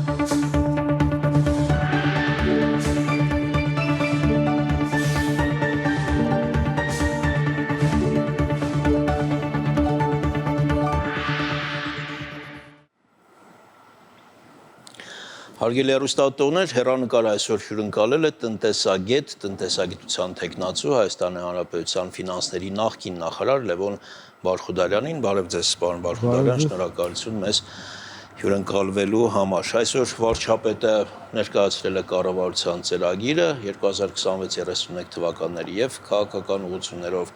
Հարգելի հեռուստատողներ, հեռանկարը այսօր հյուրընկալել է տնտեսագետ, տնտեսագիտության թեկնածու Հայաստանի Հանրապետության ֆինանսների նախկին նախարար Լևոն Բարխուդարյանին։ Բարև ձեզ, պարոն Բարխուդարյան, շնորհակալություն մեզ հյուրընկալվելու համար։ Այսօր վարչապետը ներկայացրել է կառավարության ծրագիրը 2026-31 թվականների եւ քաղաքական ուղղություններով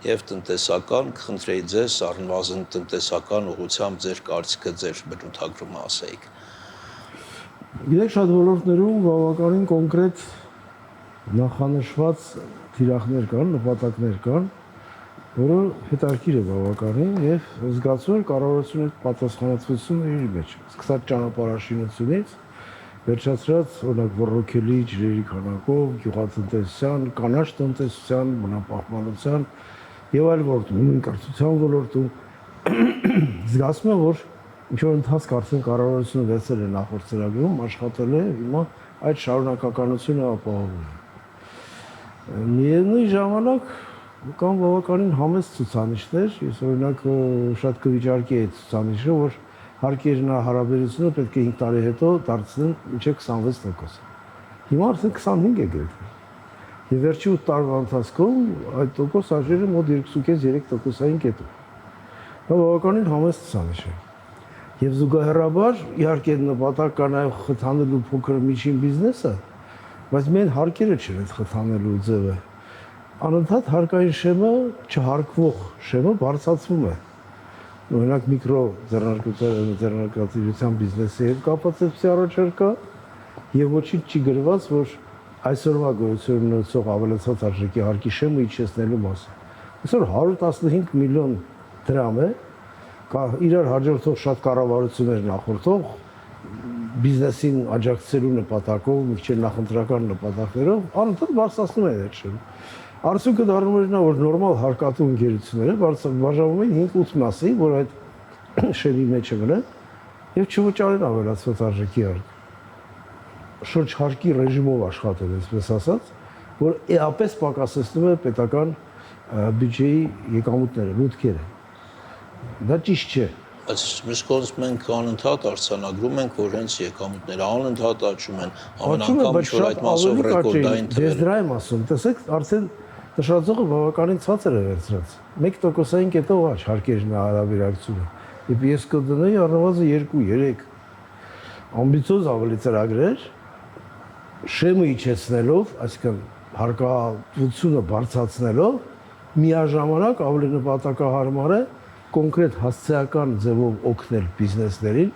եւ տնտեսական։ Կխնդրեի ձեզ առնվազն տնտեսական ուղղությամբ ձեր կարծիքը, ձեր բնութագրումը ասեիք։ Գիտեք, շատ ոլորտներում բավականին կոնկրետ նախանշված թիրախներ կան, նպատակներ կան, որը հետաքրքիր է բավականին եւ զգացում եմ կառավարությունը պատասխանատվությունը իր մեջ։ Սկսած ճանապարհաշինությունից, վերջացրած օրինակ ռոռոքելի ջրերի քանակով, գյուղատնտեսության, կանաչ տնտեսության, բնապահպանության եւ այլ ոլորտում, նույն կրթության ոլորտում զգացում եմ, որ ինչ-որ ընթացք արդեն կառավարությունը վերցրել է նախորդ ծրագրում, աշխատել է, հիմա այդ շարունակականությունը ապահովում է։ Միևնույն ժամանակ կան բավականին համեստ ցուցանիշներ, ես օրինակ շատ կվիճարկի այդ ցուցանիշը, որ հարաբերությունը պետք է 5 տարի հետո դարձնեն մինչև 26%։ Հիմա արդեն 25 է գրեթե։ Եվ վերջի 8 տարվա ընթացքում այդ տոկոս աճել է մոտ 2.5-3%-ային կետով։ Դա բավականին համեստ ցուցանիշ է։ Եվ զուգահեռաբար իհարկե նպատակ կա նաև խթանելու փոքր միջին բիզնեսը, բայց միայն հարկերը չէ այդ խթանելու ձևը։ Անընդհատ հարկային շեմը, չհարկվող շեմը բարձրացվում է։ Օրինակ միկրո ձեռնարկատիրության բիզնեսի հետ կապված առաջարկա եւ ոչինչ չի գրված, որ այսօրվա գոյություն ունեցող ավելացած արժեքի հարկի շեմը իջեցնելու մասին։ Այսօր 115 միլիոն դրամ է իրար հաջորդող շատ կառավարություններ նախորդող բիզնեսին աջակցելու նպատակով, միջել նախընտրական նպատակներով անընդհատ բարձրացնում են այդ շեմը։ Արդյունքը դառնում է նա, որ նորմալ հարկատու ընկերությունները բաժանվում են 5-8 մասի, որ այդ շեմի մեջ մնան եւ չվճարեն ավելացված արժեքի հարկ։ Շուրջ հարկի ռեժիմով աշխատել, այսպես ասած, որ էապես պակասեցնում է պետական բյուջեի եկամուտները, մուտքերը։ Դա ճիշտ չէ։ Բայց մյուս կողմից մենք անընդհատ արձանագրում ենք, որ հենց եկամուտները անընդհատ աճում են, ամեն անգամ որ այդ մասով ռեկորդային թվեր։ Ես դրա եմ ասում, տեսեք, արդեն նշածողը բավականին ցածր է վերցրած։ 1%-ային կետով աճ հարկերի հարաբերակցությունը։ Եվ ես կդնեի առնվազն 2-3 ամբիցիոզ ավելի ծրագրեր շեմը իջեցնելով, այսինքն հարկատվությունը բարձրացնելով, միաժամանակ ավելի նպատակահարմար է կոնկրետ հասցեական ձևով օգնել բիզնեսներին,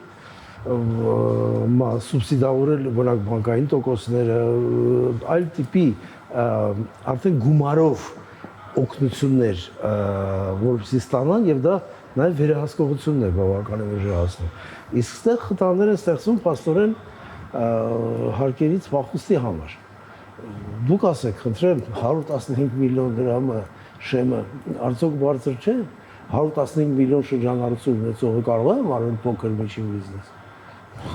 սուբսիդավորել օրինակ բանկային տոկոսները, այլ տիպի արդեն գումարով օգնություններ, որպեսզի ստանան եւ դա նաեւ վերահսկողությունն է բավականին ուժեղացնում։ Իսկ այստեղ խթաններ են ստեղծվում փաստորեն հարկերից փախուստի համար։ Դուք ասեք, խնդրեմ, 115 միլիոն դրամը շեմը արդյոք բարձր չէ։ 115 միլիոն շրջանառություն ունեցողը կարող է մարել փոքր միջին բիզնես։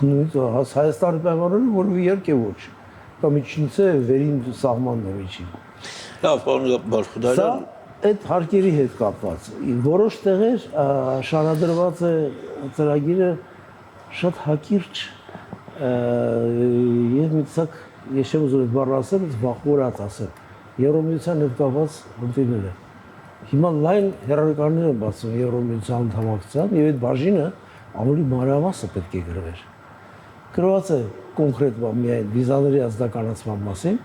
Նույնիսկ Հայաստանի պայմաններում որևէ իհարկե ոչ։ Դա միջինից է վերին սահմանն է միջին։ Լավ, պարոն Բարխուդարյան, այդ հարկերի հետ կապված որոշ տեղեր շարադրված է ծրագիրը շատ հակիրճ եւ միցակ ես չեմ ուզում բառը ասել, զբաղորած ասել։ Եվրոմիության հետ կապված խնդիրները։ Հիմա լայն հեռանկարներ են բացվում Եվրոմիության անդամակցության եւ այդ բաժինը ավելի մանրամասը պետք է գրվեր։ Գրված է կոնկրետ միայն վիզաների ազդականացման մասին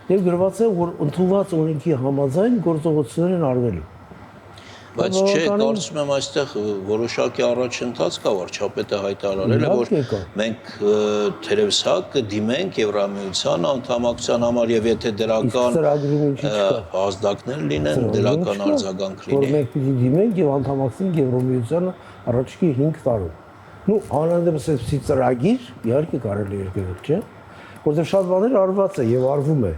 եւ գրված է, որ ընդունված օրենքի համաձայն գործողություններ են արվելու։ Բայց չէ, կարծում եմ այստեղ որոշակի առաջընթաց կա, վարչապետը հայտարարել է, որ մենք թերևս կդիմենք Եվրամիության անդամակցության համար եւ եթե դրական ազդակներ լինեն, դրական արձագանք լինի։ Որ մենք պիտի դիմենք եւ անդամակցենք Եվրամիությանը առաջիկի 5 տարում։ Ну, անհանդեպս այսպիսի ծրագիր իհարկե կարելի է գրել, չէ՞։ Որտեղ շատ բաներ արված է եւ արվում է։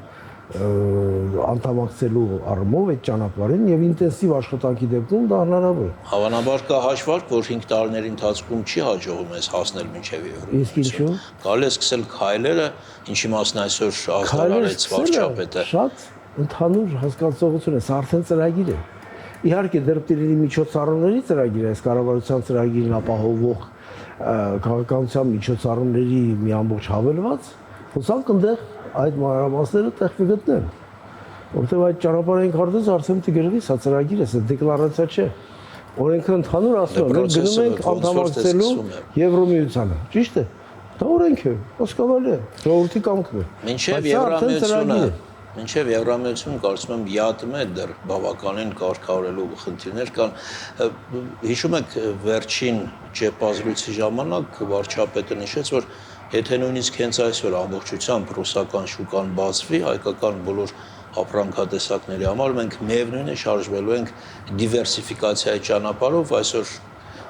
անդամակցելու առումով այդ ճանապարհին եւ ինտենսիվ աշխատանքի դեպքում դա հնարավոր է։ Հավանաբար կա հաշվարկ, որ 5 տարիների ընթացքում չի հաջողում ես հասնել մինչև Եվրոպա։ Իսկ ինչու՞։ Կարելի է սկսել քայլերը, ինչի մասին այսօր արտահայտեց վարչապետը։ Շատ ընդհանուր հասկացողություն է, սա արդեն ծրագիր է։ Իհարկե դեպքերի միջոցառումների ծրագիր է, այս կառավարության ծրագիրն ապահովող քաղաքականության միջոցառումների մի ամբողջ հավելված, հուսանք այնտեղ այդ մանրամասները տեղ կգտնեն։ Որտեղ այդ ճանապարհային քարտեզը արդեն դիգրվի, սա ծրագիր է, սա դեկլարացիա չէ։ Օրենքը ընդհանուր ասում է, մենք գնում ենք անդամակցելու Եվրոմիությանը, ճիշտ է։ Դա օրենք է, հասկանալի է, ժողովրդի կամքն է։ Մինչև Եվրամիությունը կարծում եմ յատում է դեռ բավականին կարգավորելու խնդիրներ կան։ Հիշում եք վերջին ճեպազրույցի ժամանակ վարչապետը նշեց, որ եթե նույնիսկ հենց այսօր ամբողջությամբ ռուսական շուկան բացվի, հայկական բոլոր ապրանքատեսակների համար մենք միևնույն է շարժվելու ենք դիվերսիֆիկացիայի ճանապարհով, այսօր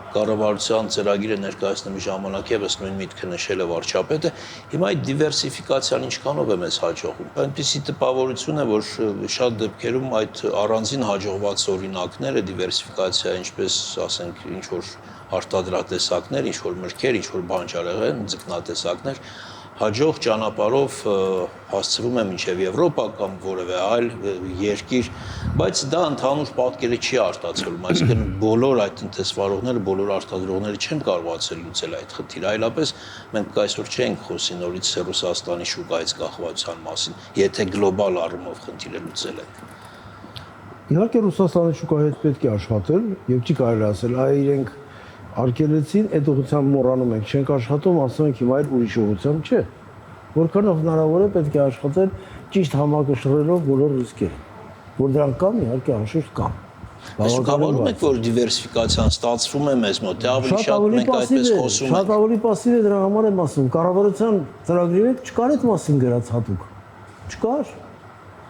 կառավարության ծրագիրը ներկայացնելու ժամանակ եւս նույն միտքը նշել է վարչապետը։ Հիմա այդ դիվերսիֆիկացիան ինչքանով է մեզ հաջողում։ Այնպիսի տպավորություն է, որ շատ դեպքերում այդ առանձին հաջողված օրինակները դիվերսիֆիկացիա, ինչպես ասենք, ինչ որ արտադրատեսակներ, ինչ որ մրգեր, ինչ որ բանջարեղեն, ձկնատեսակներ հաջող ճանապարհով հասցվում է մինչև Եվրոպա կամ որևէ այլ երկիր, բայց դա ընդհանուր պատկերը չի արտացոլում, այսինքն բոլոր այդ տնտեսվարողները, բոլոր արտադրողները չեն կարողացել լուծել այդ խնդիրը, այլապես մենք այսօր չենք խոսի նորից Ռուսաստանի շուկայից կախվածության մասին, եթե գլոբալ առումով խնդիրը լուծել ենք։ Իհարկե Ռուսաստանի շուկայի հետ պետք է աշխատել եւ չի կարելի ասել, այ իրենք արկելեցին, այդ ուղղությամբ մոռանում ենք, չենք աշխատում, ասում ենք հիմա այլ ուրիշ ուղղությամբ չէ։ Որքանով հնարավոր է պետք է աշխատել ճիշտ համակշռելով բոլոր ռիսկերը, որ դրանք կան, իհարկե անշուշտ կան։ Բավականին եք, որ դիվերսիֆիկացիան ստացվում է մեզ մոտ, թե ավելի շատ մենք այդպես խոսում ենք։ Շատ ավելի պասիվ է, դրա համար եմ ասում, կառավարության ծրագրի մեջ չկար այդ մասին գրած հատուկ։ Չկար։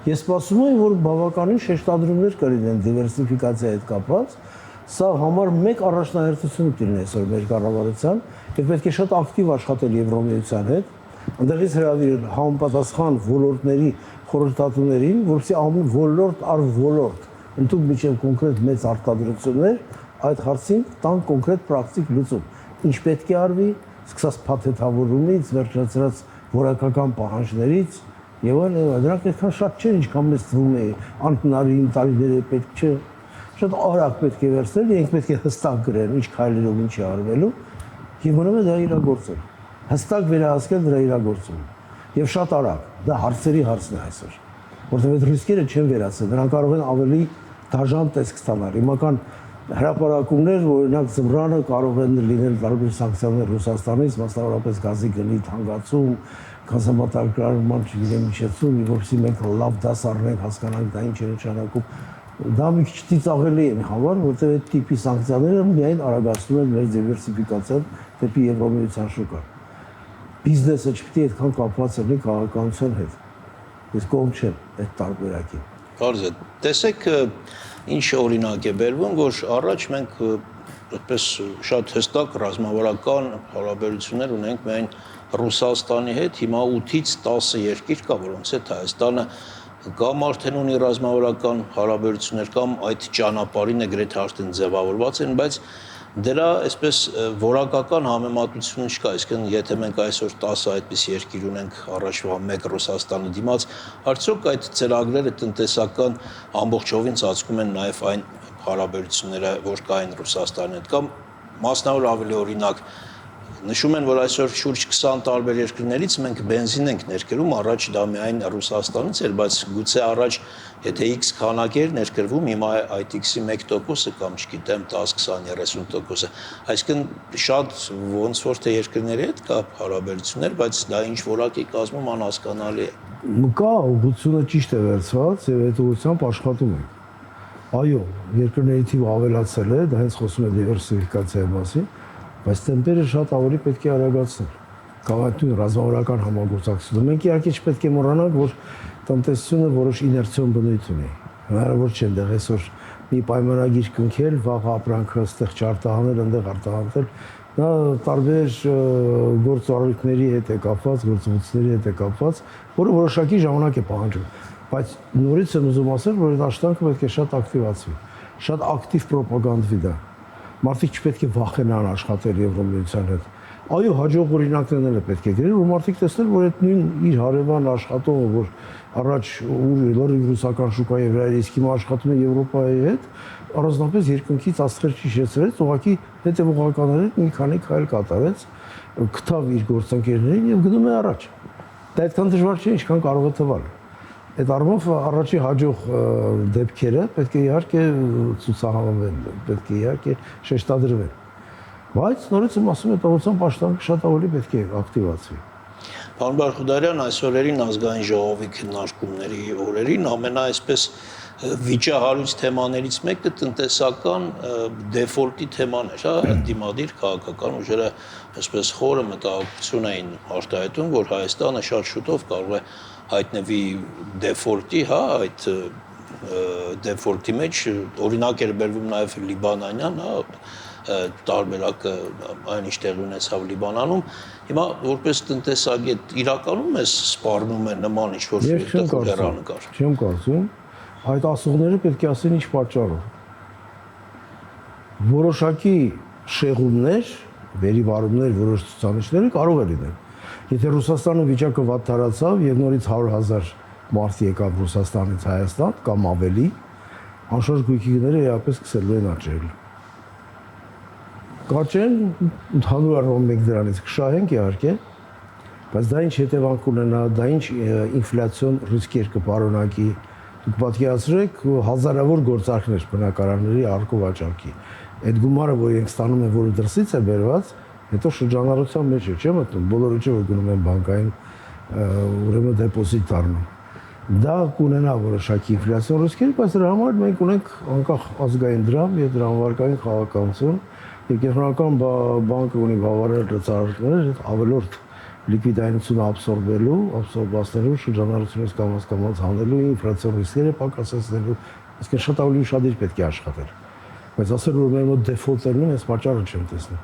Ես սպասում եմ, որ բավականին շեշտադրումներ կլինեն դիվերսիֆիկացիայի հետ կապված։ Սա համար մեկ առաջնահերթություն դիրն այսօր մեր կառավարության, եւ պետք է շատ ակտիվ աշխատել Եվրոմիության հետ, այնտեղից հրավիրել համապատասխան ոլորտների խորհրդատուներին, որովհետեւ ամեն ոլորտ առ ոլորտ ընդհանուր միջև կոնկրետ մեծ արտադրություններ այդ հարցին տան կոնկրետ պրակտիկ լուծում։ Ինչ պետք է արվի, սկսած փաթեթավորումից, վերջացրած որակական պահանջներից եւ այլն, դրանք այդքան շատ չեն, ինչքան մեզ թվում է, անհնարին տարիները պետք չէ։ Շատ արագ պետք է վերցնել, իրենք պետք է հստակ գրեն, ինչ քայլերով ինչի արվելու, եւ մնում է դա իրագործել։ Հստակ վերահսկել դրա իրագործումը։ Եվ շատ արագ, դա հարցերի հարցն է այսօր, որտեղ այդ ռիսկերը չեն վերացել, նրանք կարող են ավելի դաժան տեսք ստանալ։ Հիմական հրապարակումներ, օրինակ ձմռանը կարող են լինել տարբեր սանկցիաներ Ռուսաստանից, մասնավորապես գազի գնի թանկացում, գազամատակարարման, չգիտեմ, միջեցում, որովհետեւ մենք լավ դաս առնենք, հասկանանք դա ինչ է նշանակում։ Դա մի քիչ ծիծաղելի է համար, որտեղ այդ տիպի սանկցիաները միայն արագացնում են մեր դիվերսիֆիկացիան դեպի Եվրոմիության շուկա։ Բիզնեսը չպետք է այդքան կապված լինի քաղաքականության հետ։ Ես կողմ չեմ այդ տարբերակին։ Կարծ է։ Տեսեք, ինչ օրինակ է բերվում, որ առաջ մենք այդպես շատ հստակ ռազմավարական հարաբերություններ ունենք միայն Ռուսաստանի հետ, հիմա 8-ից 10 երկիր կա, որոնց հետ Հայաստանը կամ արդեն ունի ռազմավարական հարաբերություններ, կամ այդ ճանապարհին է գրեթե արդեն ձևավորված են, բայց դրա այսպես որակական համեմատությունը չկա, այսինքն եթե մենք այսօր 10 այդպես երկիր ունենք առաջվա մեկ Ռուսաստանի դիմաց, արդյոք այդ ծրագրերը տնտեսական ամբողջովին ծածկում են նաև այն հարաբերությունները, որ կային Ռուսաստանի հետ, կամ մասնավոր ավելի օրինակ նշում են, որ այսօր շուրջ 20 տարբեր երկրներից մենք բենզին ենք ներկրում, առաջ դա միայն Ռուսաստանից էր, բայց գուցե առաջ եթե X քանակ էր ներկրվում, հիմա այդ X-ի 1% կամ չգիտեմ 10, 20, 30%-ը, այսինքն շատ ոնց որ թե երկրների հետ կա հարաբերություններ, բայց դա ինչ որակ է կազմում անհասկանալի է։ Կա ուղղությունը ճիշտ է վերցված եւ այդ ուղղությամբ աշխատում ենք։ Այո, երկրների թիվը ավելացել է, դա հենց խոսում է դիվերսիֆիկացիայի մասին, բայց տեմպերը շատ ավելի պետք է արագացնել։ Քաղաքային ռազմավարական համագործակցությունը։ Մենք իհարկե չպետք է մոռանանք, որ տնտեսությունը որոշ իներցիոն բնույթ ունի։ Հնարավոր չէ այնտեղ այսօր մի պայմանագիր կնքել, վաղ ապրանքը այդտեղ չարտահանել, այնտեղ արտահանել։ Դա տարբեր գործառույթների հետ է կապված, գործողությունների հետ է կապված, որը որոշակի ժամանակ է պահանջում։ Բայց նորից եմ ուզում ասել, որ այդ աշխատանքը պետք է շատ ակտիվացվի, շատ ակտիվ պրոպագանդվի դա։ Մարդիկ չպետք է վախենան աշխատել Եվրոմիության հետ։ Այո, հաջող օրինակներն էլ պետք է գրել, որ մարդիկ տեսնեն, որ այդ նույն իր հարևան աշխատողը, որ առաջ լրիվ ռուսական շուկայի վրա էր, իսկ հիմա աշխատում է Եվրոպայի հետ, առանձնապես երկնքից աստղեր չհիշեցրեց, ուղղակի հետևողականորեն մի քանի քայլ կատարեց, գտավ իր գործընկերներին եւ գնում է առաջ։ Դա այդքան դժվար չէ, ինչքան կարող է թվալ։ Այդ առումով առաջի հաջող դեպքերը պետք է իհարկե ցուցահանդեսվեն, պետք է իհարկե շեշտադրվեն։ Բայց նորից եմ ասում, այդ ուղղությամբ աշխատանքը շատ ավելի պետք է ակտիվացվի։ Պարոն Բարխուդարյան, այս օրերին ազգային ժողովի քննարկումների օրերին ամենաայսպես վիճահարույց թեմաներից մեկը տնտեսական դեֆոլտի թեման էր, հա, դիմադիր քաղաքական ուժերը այսպես խորը մտահոգություն էին արտահայտում, որ Հայաստանը շատ շուտով կարող է հայտնվի դեֆոլտի, հա, այդ դեֆոլտի մեջ օրինակ էր բերվում նաև լիբանանյան, հա, տարբերակը այն ինչ տեղի ունեցավ Լիբանանում։ Հիմա որպես տնտեսագետ իրականում էս սպառնում է նման ինչ-որ հեռանկար։ Չեմ կարծում, այդ ասողները պետք է ասեն ինչ պատճառով։ Որոշակի շեղումներ, վերիվարումներ որոշ ցուցանիշները կարող է լինել։ Եթե Ռուսաստանը վիճակը վատ տարածավ եւ նորից 100,000 մարդ եկավ Ռուսաստանից Հայաստան կամ ավելի, անշուշտ գույքիները իհարկե սկսելու են աճել։ Կաճեն ընդհանուր առմամբ մենք դրանից կշահենք իհարկե, բայց դա ինչ հետևանք ունենա, դա ինչ ինֆլյացիոն ռիսկեր կպարունակի։ Դուք պատկերացրեք հազարավոր գործարքներ բնակարանների առկու վաճառքի։ Այդ գումարը, որ ենք ստանում են, որը դրսից է բերված, հետո շրջանառության մեջ է, չէ՞ մտնում, բոլորը չէ որ գնում են բանկային ուրեմն դեպոզիտ առնում։ Դա կունենա որոշակի ինֆլյացիոն ռիսկեր, բայց դրա համար մենք ունենք անկախ ազգային դրամ եւ դրամվարկային քաղաքականություն, եւ կենտրոնական բանկը ունի բավարար լծարումներ ավելորդ լիկվիդայնությունը աբսորբացնելու, շրջանառությունից կամաց հանելու, ինֆլյացիոն ռիսկերը պակասեցնելու, այսինքն շատ ավելի ուշադիր պետք է աշխատել։ Բայց ասել որ մեր մոտ դեֆոլտերն են, այս պատճառը չեմ տեսնում։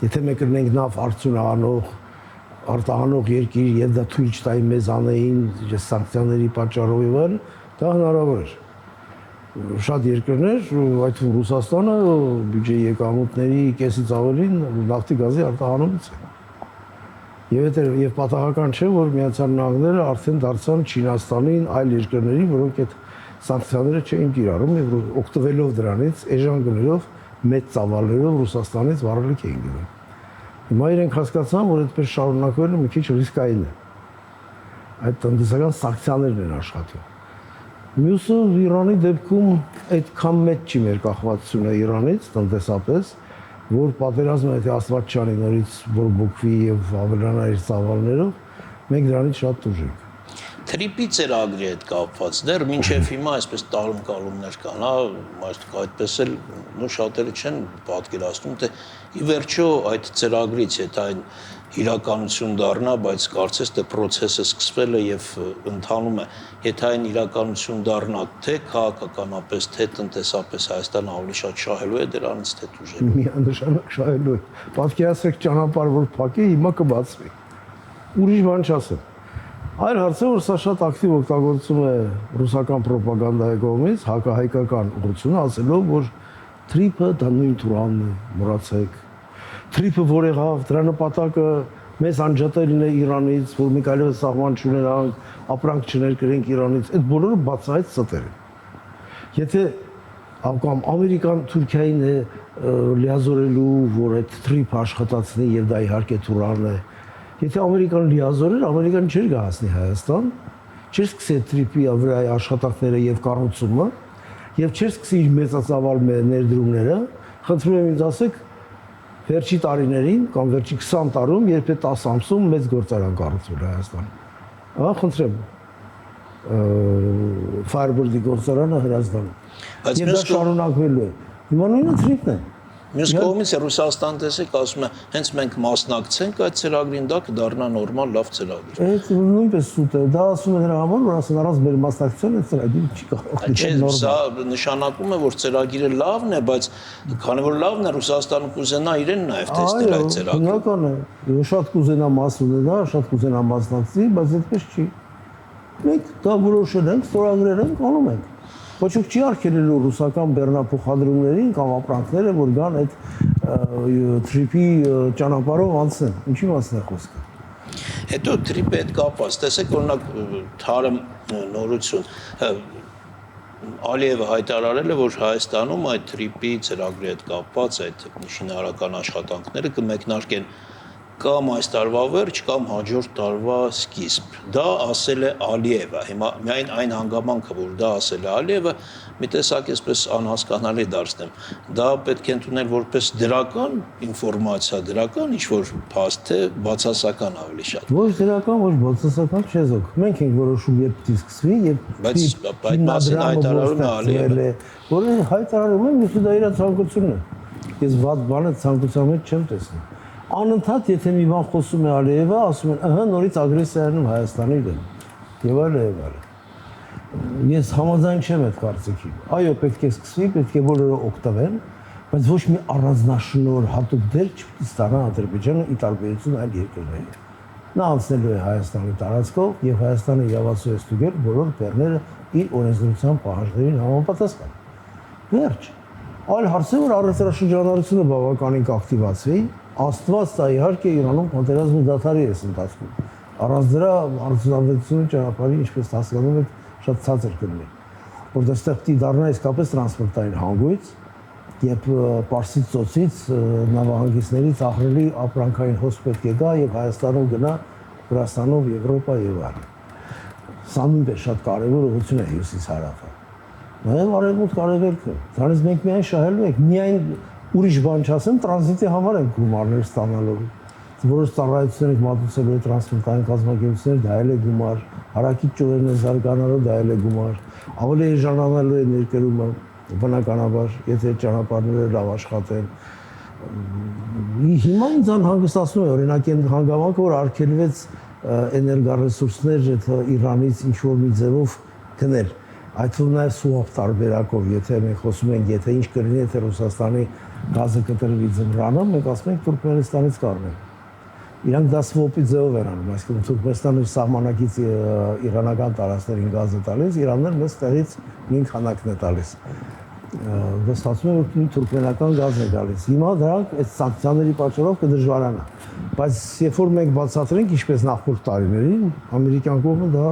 Եթե մենք ունենք նավ արդյունահանող, արտահանող երկիր եւ դա թույլ չտայի մեզ անեին սանկցիաների պատճառով եւ այլն, դա հնարավոր է։ Շատ երկրներ, այդ թվում Ռուսաստանը բյուջեի եկամուտների կեսից ավելին նավթի գազի արտահանումից է։ Եվ պատահական չէ, որ Միացյալ Նահանգները արդեն դարձան Չինաստանին, այլ երկրներին, որոնք այդ սանկցիաները չէին կիրառում եւ օգտվելով դրանից, էժան գներով, մեծ ծավալներով Ռուսաստանից վառելիք էին գնում։ Հիմա իրենք հասկացան, որ այդպես շարունակվելը մի քիչ ռիսկային է։ Այդ տնտեսական սանկցիաներն են աշխատում։ Մյուսը Իրանի դեպքում այդքան մեծ չի մեր կախվածությունը Իրանից տնտեսապես, որ պատերազմը եթե Աստված չանի նորից բորբոքվի եւ ավելանա իր ծավալներով, մենք դրանից շատ տուժենք։ Թրիպի ծրագրի հետ կապված դեռ մինչև հիմա այսպես տալում-կալումներ կան, հա, մարդիկ այդպես էլ նույն շատերը չեն պատկերացնում, թե ի վերջո այդ ծրագրից եթե այն իրականություն դառնա, բայց կարծես թե process-ը սկսվել է եւ ընթանում է, եթե այն իրականություն դառնա, թե քաղաքականապես, թե տնտեսապես Հայաստանը ավելի շատ շահելու է դրանից, թե տուժելու։ Միանշանակ շահելու է։ Պատկերացրեք ճանապարհ որ փակի, հիմա կբացվի։ Ուրիշ բան չասեմ։ Այլ հարցը որ սա շատ ակտիվ օգտագործում է ռուսական ռոպագանդայի կողմից հակահայկական ուղղությունը, ասելով որ թրիփը դա նույն Թուրանն է, մոռացեք։ Թրիփը որ եղավ, դրա նպատակը մեզ անջատելն է Իրանից, որ մենք այլևս սահման չունենանք, ապրանք չներկրենք Իրանից, այդ բոլորը բացահայտ ստեր են։ Եթե կամ Ամերիկան Թուրքիային է լիազորելու, որ այդ թրիփը աշխատացնի եւ դա իհարկե Թուրանն է։ Եթե Ամերիկան լիազորեր, Ամերիկան չէր գահացնի Հայաստան, չէր սկսի թրիփի վրա աշխատանքները եւ կառուցումը, եւ չէր սկսի իր մեծածավալ ներդրումները, խնդրում եմ ինձ ասեք, վերջի տարիներին կամ վերջի 20 տարում, երբ է 10 ամսում մեծ գործարան կառուցվել Հայաստանում։ Ահա խնդրեմ, Firebird-ի գործարանը Հրազդանում։ Բայց դա շարունակվելու է։ Հիմա նույնը թրիփն է։ Մյուս կողմից Ռուսաստան տեսեք ասում է, հենց մենք մասնակցենք այդ ծրագրին, դա կդառնա նորմալ լավ ծրագիր։ Այդ նույնպես սուտ է, դա ասում է նրա համար, որ ասեն առանց մեր մասնակցության այդ ծրագիրը չի կարող լինել նորմալ։ Սա նշանակում է, որ ծրագիրը լավն է, բայց քանի որ լավն է, Ռուսաստանը կուզենա իրեն նաև տեսնել այդ ծրագիրը։ Բնական է, շատ կուզենա մաս ունենա, շատ կուզենա մասնակցի, բայց այդպես չի։ Մենք դա որոշել ենք, ստորագրել ենք, անում ենք։ Ոչ ոք չի արգելելու ռուսական բեռնափոխադրումներին կամ ապրանքները, որ գան այդ թրիպի ճանապարհով անցնեն։ Ինչի մասն է խոսքը։ Հետո թրիպի հետ կապված, տեսեք օրինակ թարմ նորություն Ալիևը հայտարարել է, որ Հայաստանում այդ թրիպի ծրագրի հետ կապված այդ շինարարական աշխատանքները կմեկնարկեն կամ այս տարվա վերջ, կամ հաջորդ տարվա սկիզբ։ Դա ասել է Ալիևը։ Հիմա միայն այն հանգամանքը, որ դա ասել է Ալիևը, մի տեսակ այսպես անհասկանալի դարձնեմ։ Դա պետք է ընդունել որպես դրական ինֆորմացիա, դրական ինչ-որ փաստ, թե բացասական ավելի շատ։ Ոչ դրական, ոչ բացասական չեզոք։ Մենք ենք որոշում երբ պիտի սկսվի, Բայց այդ մասին հայտարարում է Ալիևը։ Որը հայտարարում է, միշտ դա իր ցանկությունն է։ Ես վատ բանը ցանկության մեջ չեմ տեսնում։ Անընդհատ եթե մի բան խոսում է Ալիևը, ասում են, ըհը, նորից ագրեսիա է Հայաստանի դեմ։ Եվ այլն եւ այլն։ Ես համաձայն չեմ այդ կարծիքին։ Այո, պետք է սկսվի, պետք է բոլորը օգտվեն, բայց ոչ մի առանձնաշնոր հատուկ դեր չպիտի ստանա Ադրբեջանը ի տարբերություն այլ երկրների։ Նա անցնելու է Հայաստանի տարածքով եւ Հայաստանը իրավացու է ստուգել բոլոր բեռները իր օրենսդրության պահանջներին համապատասխան։ Վերջ։ Այլ հարց է, որ առևտրաշրջանառությունը բավականին կակտիվացվի, Աստված դա իհարկե Իրանում պատերազմը դադարի է ընթացքում։ Առանց դրա արդյունավետությունը ճանապարհի, ինչպես հասկանում եք, շատ ցածր կլինի։ Որտեղ ստեղ պիտի դառնա իսկապես տրանսպորտային հանգույց, երբ Պարսից ծոցից նավահանգիստներից ահռելի ապրանքային հոսք պետք է գա եւ Հայաստանում գնա Վրաստանով Եվրոպա եւ այլն։ Սա նույնպես շատ կարեւոր ուղղություն է հյուսիս-հարավը։ Նաեւ արևմուտք-արևելքը։ Դրանից մենք միայն շահելու ենք, միայն ուրիշ բան չասեմ, տրանզիտի համար են գումարներ ստանալու։ Որոշ ծառայություններ ենք մատուցելու տրանսպորտային կազմակերպություններ, դա էլ է գումար, հարակից ճյուղերն են զարգանալու, դա էլ է գումար։ Ավելի էժանանալու է ներկրումը, բնականաբար, եթե ճանապարհները լավ աշխատեն։ Հիմա ինձ անհանգստացնում է, օրինակ այն հանգամանքը, որ արգելվեց էներգառեսուրսներ Իրանից ինչ-որ մի ձևով գնել։ Այդ թվում նաև սուապ տարբերակով, եթե մենք խոսում ենք, եթե ինչ կլինի, եթե Ռուսաստանի գազը կտրվի ձմռանը, մենք ասում ենք Թուրքմենստանից կառնենք։ Իրանք դա սուապի ձևով են անում, այսինքն Թուրքմենստանը սահմանակից իրանական տարածքներին գազը տալիս, Իրանն մեզ տեղից նույն քանակն է տալիս։ Վստահում եմ, որ թուրքմենական գազն է գալիս։ Հիմա դրանք այդ սանկցիաների պատճառով կդժվարանա։ Բայց երբ որ մենք բացատրենք, ինչպես նախորդ տարիներին, ամերիկյան կողմը դա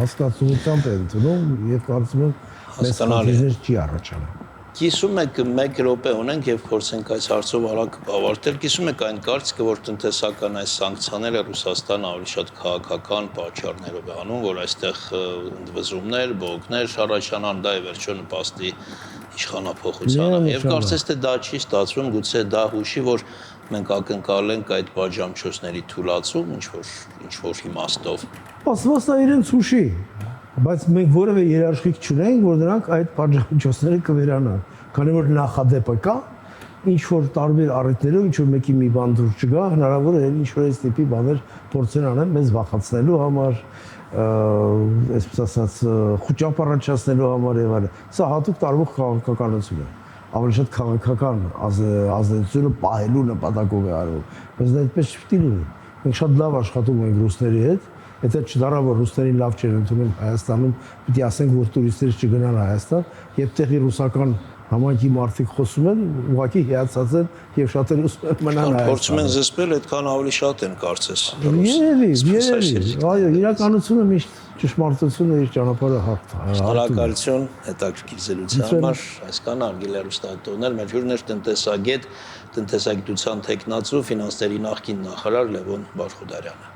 հասկացությունությամբ է ընդունում եւ կարծում եմ մեծ խնդիրներ չի առաջանում։ Կիսում եք 1 րոպե ունենք եւ փորձենք այս հարցով արագ ավարտել։ Կիսում եք այն կարծիքը, որ տնտեսական այս սանկցիաները Ռուսաստանը ավելի շատ քաղաքական պատճառներով է անում, որ այստեղ ընդվզումներ, բողոքներ առաջանան, դա է վերջո նպաստի իշխանափոխությանը։ Եվ կարծես թե դա չի ստացվում, գուցե դա հուշի, որ մենք ակնկալենք այդ պատժամիջոցների թուլացում, ինչ որ իմաստով։ Ասված է իրենց հուշի, բայց մենք որևէ երաշխիք չունենք, որ նրանք այդ պատժամիջոցները կվերանան, քանի որ նախադեպը կա, ինչ որ տարբեր առիթներով, ինչ որ մեկի մի բան դուր չգա, հնարավոր է ինչ որ այս տիպի բաներ փորձեն անեն մեզ վախացնելու համար, այսպես ասած, խոճապ առաջացնելու համար եւ այլն։ Սա հատուկ տարվող քաղաքականություն է։ Ավելի շատ քաղաքական ազդեցությունը պահելու նպատակով է արվում։ Բայց դա այդպես չպիտի լինի։ Մենք շատ լավ աշխատում ենք ռուսների հետ, եթե չդառնա որ ռուսներին լավ չեն ընդունում Հայաստանում, պիտի ասենք որ տուրիստներ չգնան Հայաստան, եւ տեղի ռուսական համայնքի մարդիկ խոսում են, ուղղակի հիացած են եւ շատերը ուզում են մնան Հայաստանում։ Փորձում են զսպել, այդքան ավելի շատ են կարծես։ Երևի, այո, իրականությունը միշտ ճշմարտությունը իր ճանապարհը հաղթա։ Շնորհակալություն հետաքրքիր զրույցի համար։ Այսքան արգել հեռուստատողներ, մեր հյուրն էր տնտեսագետ, տնտեսագիտության թեկնածու, ֆինանսների նախկին նախարար Լևոն Բարխուդարյանը։